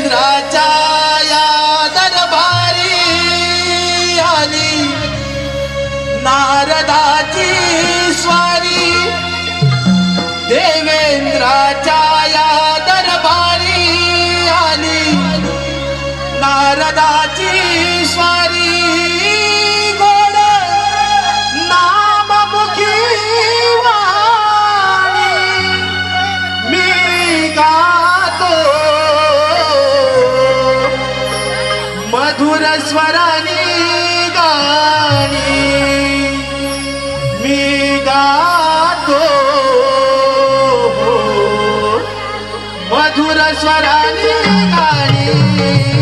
देवेंद्राच्या या दरबारी आली नारदाची स्वारी, देवेंद्राच्या या दरबारी आली नारदाची स्वारी, गोड नाममुखी वाणी मी गातो, मधुर स्वरानी गाणी मी गातो, मधुर स्वरानी गाणी।